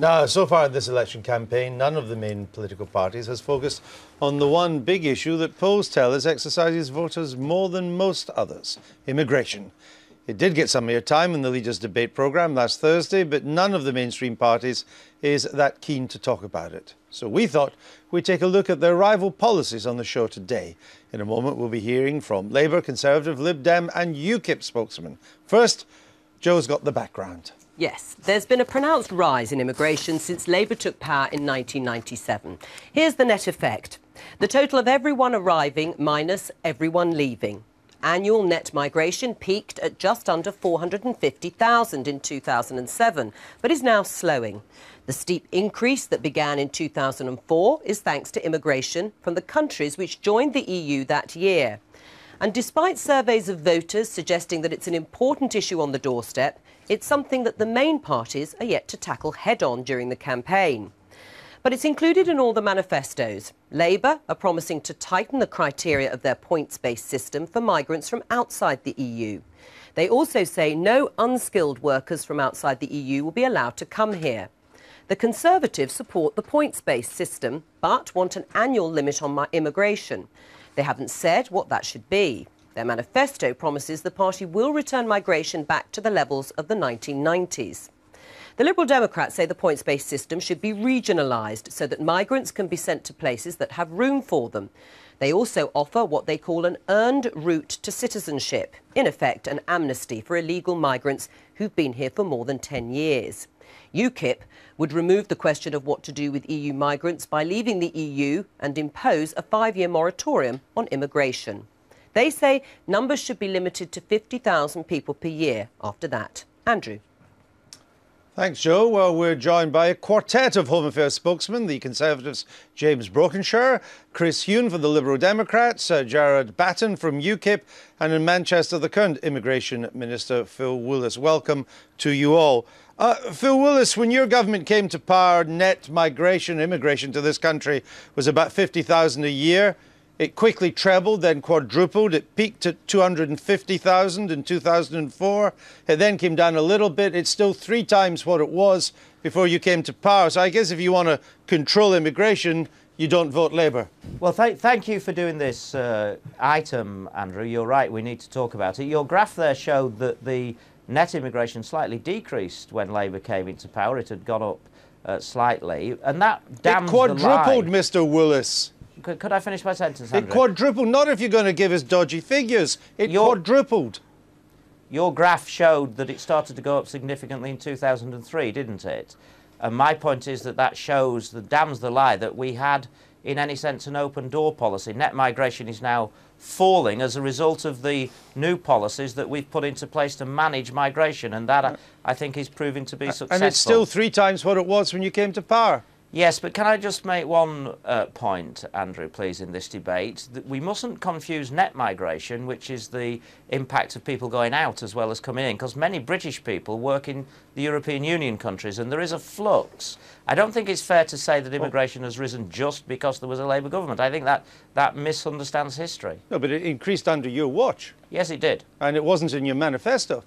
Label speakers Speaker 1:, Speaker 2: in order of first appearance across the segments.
Speaker 1: Now, so far in this election campaign, none of the main political parties has focused on the one big issue that polls tell us exercises voters more than most others: immigration. It did get some airtime in the Leaders' debate programme last Thursday, but none of the mainstream parties is that keen to talk about it. So we thought we'd take a look at their rival policies on the show today. In a moment, we'll be hearing from Labour, Conservative, Lib Dem and UKIP spokesmen. First, Joe's got the background.
Speaker 2: Yes, there's been a pronounced rise in immigration since Labour took power in 1997. Here's the net effect. The total of everyone arriving minus everyone leaving. Annual net migration peaked at just under 450,000 in 2007, but is now slowing. The steep increase that began in 2004 is thanks to immigration from the countries which joined the EU that year. And despite surveys of voters suggesting that it's an important issue on the doorstep, it's something that the main parties are yet to tackle head-on during the campaign. But it's included in all the manifestos. Labour are promising to tighten the criteria of their points-based system for migrants from outside the EU. They also say no unskilled workers from outside the EU will be allowed to come here. The Conservatives support the points-based system, but want an annual limit on immigration. They haven't said what that should be. Their manifesto promises the party will return migration back to the levels of the 1990s. The Liberal Democrats say the points-based system should be regionalised so that migrants can be sent to places that have room for them. They also offer what they call an earned route to citizenship, in effect an amnesty for illegal migrants who've been here for more than 10 years. UKIP would remove the question of what to do with EU migrants by leaving the EU and impose a 5-year moratorium on immigration. They say numbers should be limited to 50,000 people per year after that. Andrew.
Speaker 1: Thanks, Joe. Well, we're joined by a quartet of Home Affairs spokesmen: the Conservatives' James Brokenshire, Chris Huhne from the Liberal Democrats, Jared Batten from UKIP, and in Manchester, the current Immigration Minister, Phil Willis. Welcome to you all. Phil Willis, when your government came to power, net immigration to this country was about 50,000 a year. It quickly trebled, then quadrupled. It peaked at 250,000 in 2004. It then came down a little bit. It's still 3 times what it was before you came to power. So I guess if you want to control immigration, you don't vote Labour.
Speaker 3: Well, thank you for doing this item, Andrew. You're right, we need to talk about it. Your graph there showed that the net immigration slightly decreased when Labour came into power. It had gone up slightly, and that damns
Speaker 1: the lie. It quadrupled, Mr. Willis.
Speaker 3: Could I finish my sentence, Andrew?
Speaker 1: It quadrupled, not if you're going to give us dodgy figures. It quadrupled.
Speaker 3: Your graph showed that it started to go up significantly in 2003, didn't it? And my point is that damns the lie that we had, in any sense, an open door policy. Net migration is now falling as a result of the new policies that we've put into place to manage migration, and that, I think, is proving to be successful.
Speaker 1: And it's still 3 times what it was when you came to power.
Speaker 3: Yes, but can I just make one point, Andrew, please, in this debate? That we mustn't confuse net migration, which is the impact of people going out as well as coming in, because many British people work in the European Union countries, and there is a flux. I don't think it's fair to say that immigration has risen just because there was a Labour government. I think that misunderstands history.
Speaker 1: No, but it increased under your watch.
Speaker 3: Yes, it did.
Speaker 1: And it wasn't in your manifesto.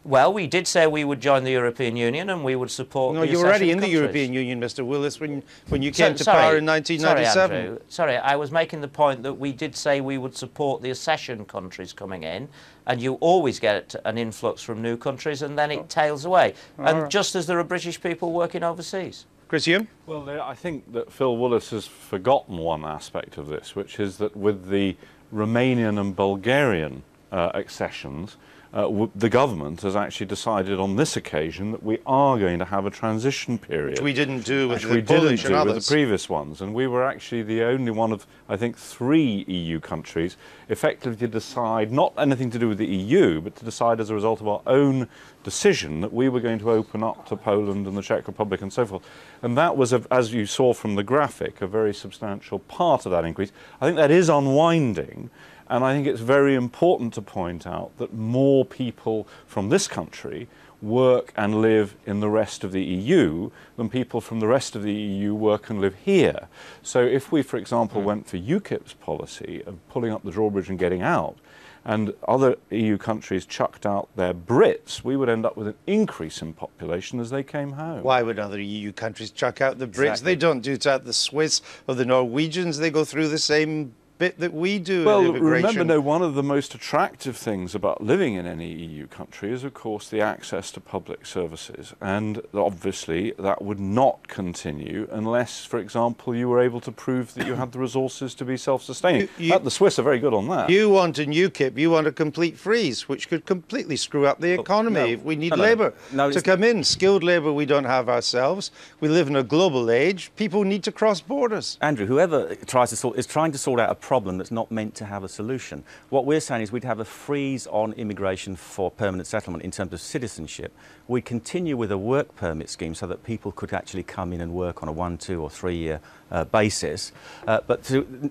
Speaker 3: Well, we did say we would join the European Union and we would support the accession
Speaker 1: countries. No, you were already in the
Speaker 3: countries.
Speaker 1: European Union, Mr. Willis, when you came to power in 1997.
Speaker 3: Sorry, Andrew. Sorry, I was making the point that we did say we would support the accession countries coming in, and you always get an influx from new countries and then it tails away. And just as there are British people working overseas.
Speaker 1: Chris Huhne?
Speaker 4: Well, I think that Phil Willis has forgotten one aspect of this, which is that with the Romanian and Bulgarian accessions, the government has actually decided on this occasion that we are going to have a transition period.
Speaker 1: Which we didn't do with the Polish and others.
Speaker 4: With the previous ones. And we were actually the only one of, I think, 3 EU countries effectively to decide, not anything to do with the EU, but to decide as a result of our own decision that we were going to open up to Poland and the Czech Republic and so forth. And that was, as you saw from the graphic, a very substantial part of that increase. I think that is unwinding. And I think it's very important to point out that more people from this country work and live in the rest of the EU than people from the rest of the EU work and live here. So if we, for example, went for UKIP's policy of pulling up the drawbridge and getting out, and other EU countries chucked out their Brits, we would end up with an increase in population as they came home.
Speaker 1: Why would other EU countries chuck out the Brits?
Speaker 4: Exactly.
Speaker 1: They don't do that. The Swiss or the Norwegians, they go through the same bit that we do.
Speaker 4: Well,
Speaker 1: in immigration.
Speaker 4: remember, one of the most attractive things about living in any EU country is, of course, the access to public services. And obviously, that would not continue unless, for example, you were able to prove that you had the resources to be self-sustaining. The Swiss are very good on that.
Speaker 1: You want in UKIP, you want a complete freeze, which could completely screw up the economy. We need labour to come in. Skilled labour we don't have ourselves. We live in a global age. People need to cross borders.
Speaker 5: Andrew, whoever is trying to sort out a problem that's not meant to have a solution. What we're saying is we'd have a freeze on immigration for permanent settlement in terms of citizenship. We continue with a work permit scheme so that people could actually come in and work on a 1, 2 or 3 year basis.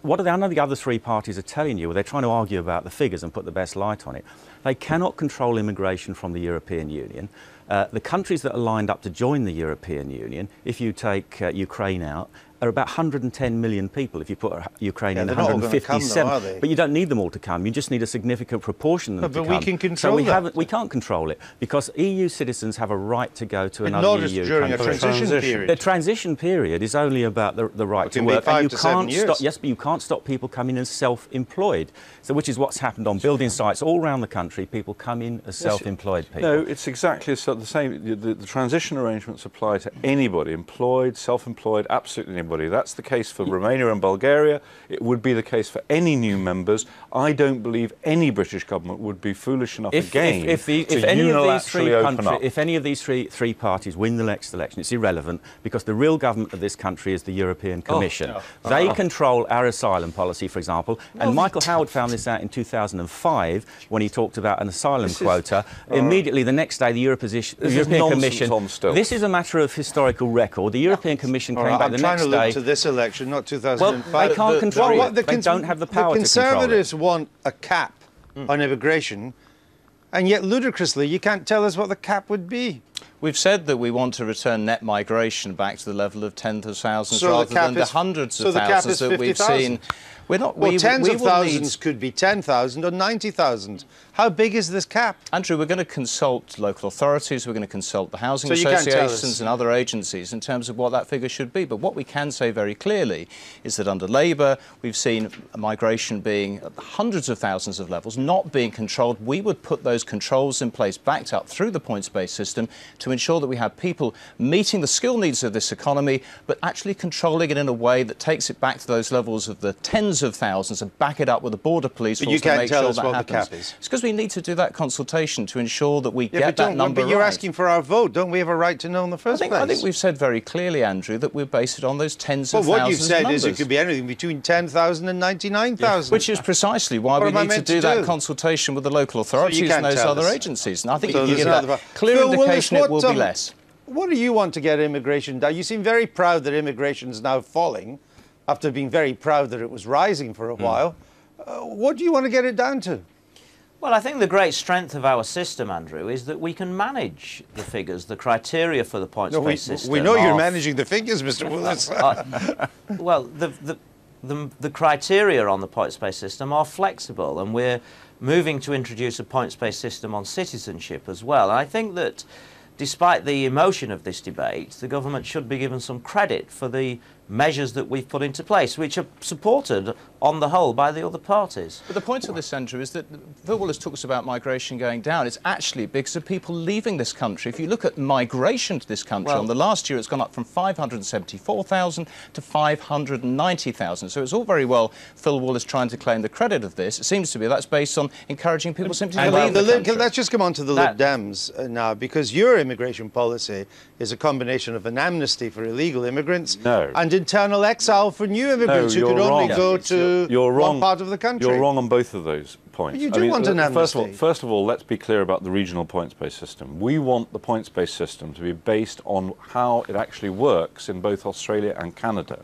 Speaker 5: What I know the other three parties are telling you, they're trying to argue about the figures and put the best light on it. They cannot control immigration from the European Union. The countries that are lined up to join the European Union, if you take Ukraine out, are about 110 million people if you put Ukraine in 157.
Speaker 1: Come, though,
Speaker 5: but you don't need them all to come. You just need a significant proportion of them to come.
Speaker 1: But we can control
Speaker 5: that. We can't control it because EU citizens have a right to go to another EU
Speaker 1: during
Speaker 5: country.
Speaker 1: a transition period.
Speaker 5: The transition period is only about the right to work. And you can't stop, yes, but you can't stop people coming as self-employed. So which is what's happened on building sites all around the country. People come in as self-employed people.
Speaker 4: No, it's exactly the same. The transition arrangements apply to anybody, employed, self-employed, absolutely anybody. That's the case for Romania and Bulgaria. It would be the case for any new members. I don't believe any British government would be foolish enough
Speaker 5: if any of these three parties win the next election, it's irrelevant because the real government of this country is the European Commission. They control our asylum policy, for example, and Michael Howard found this out in 2005 when he talked about an asylum quota. Immediately the next day, the European Commission... This is a matter of historical record. The European Commission came back the next day...
Speaker 1: to this election, not 2005.
Speaker 5: Well, they can't control it. They don't have the power to control it.
Speaker 1: The Conservatives want a cap on immigration, and yet ludicrously, you can't tell us what the cap would be.
Speaker 6: We've said that we want to return net migration back to the level of tens of thousands rather than the hundreds of thousands that we've seen.
Speaker 1: Tens of thousands could be 10,000 or 90,000. How big is this cap?
Speaker 6: Andrew, we're going to consult local authorities, we're going to consult the housing associations and other agencies in terms of what that figure should be. But what we can say very clearly is that under Labour, we've seen migration being at hundreds of thousands of levels, not being controlled. We would put those controls in place, backed up through the points-based system, to ensure that we have people meeting the skill needs of this economy, but actually controlling it in a way that takes it back to those levels of the tens of thousands and back it up with the border police force to make sure that happens. It's because we need to do that consultation to ensure that we get that number right.
Speaker 1: But you're asking for our vote. Don't we have a right to know in the first place?
Speaker 6: I think we've said very clearly, Andrew, that we're based it on those tens of thousands.
Speaker 1: Well, what you've said is it could be anything between 10,000 and 99,000.
Speaker 6: Which is precisely why we need to do that consultation with the local authorities and those other agencies. And I think if you give that clear indication, it will be less.
Speaker 1: What do you want to get immigration down? You seem very proud that immigration is now falling, after being very proud that it was rising for a while. What do you want to get it down to?
Speaker 3: Well, I think the great strength of our system, Andrew, is that we can manage the figures, the criteria for the points-based system.
Speaker 1: We know you're managing the figures, Mr. Willis.
Speaker 3: Well, the criteria on the points-based system are flexible, and we're moving to introduce a points-based system on citizenship as well. And I think that despite the emotion of this debate, the government should be given some credit for the measures that we've put into place, which are supported on the whole by the other parties.
Speaker 6: But the point of this, Andrew, is that Phil Willis talks about migration going down. It's actually because of people leaving this country. If you look at migration to this country, on the last year it's gone up from 574,000 to 590,000. So it's all very well Phil Willis trying to claim the credit of this. It seems to be that's based on encouraging people simply to leave the country.
Speaker 1: Let's just come on to the Lib Dems now, because your immigration policy is a combination of an amnesty for illegal immigrants and internal exile for new immigrants who could only go to one part of the country.
Speaker 4: You're wrong on both of those points.
Speaker 1: But you do want an amnesty.
Speaker 4: First of all, let's be clear about the regional points-based system. We want the points-based system to be based on how it actually works in both Australia and Canada.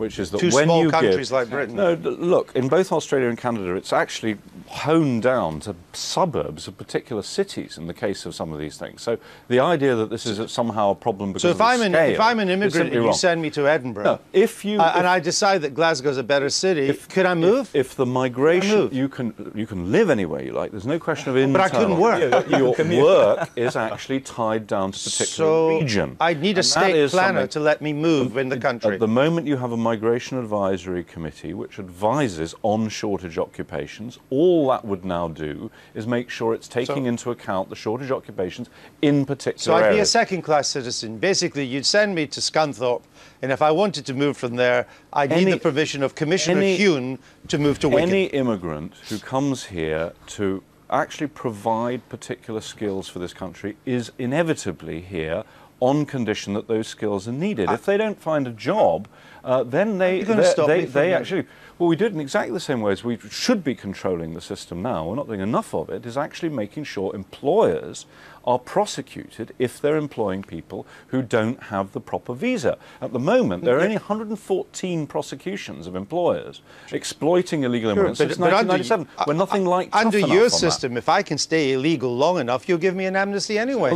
Speaker 4: which is that
Speaker 1: two
Speaker 4: when
Speaker 1: small
Speaker 4: you
Speaker 1: countries
Speaker 4: give,
Speaker 1: like Britain.
Speaker 4: No, look, in both Australia and Canada, it's actually honed down to suburbs of particular cities in the case of some of these things. So the idea that this is somehow a problem because
Speaker 1: so
Speaker 4: if I'm
Speaker 1: an immigrant and you send me to Edinburgh,
Speaker 4: no, and
Speaker 1: I decide that Glasgow's a better city, could I move?
Speaker 4: If the migration, you can live anywhere you like. There's no question of internal.
Speaker 1: But I couldn't work.
Speaker 4: Your work is actually tied down to a particular region.
Speaker 1: I need a state planner to let me move in the country.
Speaker 4: At the moment, you have a migration advisory committee which advises on shortage occupations. All that would now do is make sure it's taking into account the shortage occupations in particular
Speaker 1: areas. So I'd be a
Speaker 4: areas.
Speaker 1: second-class citizen. Basically, you'd send me to Scunthorpe, and if I wanted to move from there, I'd need the provision of Commissioner Hune to move to Wigan.
Speaker 4: Any immigrant who comes here to actually provide particular skills for this country is inevitably here on condition that those skills are needed. If they don't find a job, then they actually... Well, we do it in exactly the same way as we should be controlling the system now. We're not doing enough of it, is actually making sure employers are prosecuted if they're employing people who don't have the proper visa. At the moment, there are only 114 prosecutions of employers exploiting illegal immigrants since 1997. We're nothing like tough
Speaker 1: under
Speaker 4: enough
Speaker 1: your
Speaker 4: on
Speaker 1: system, if I can stay illegal long enough, you'll give me an amnesty anyway.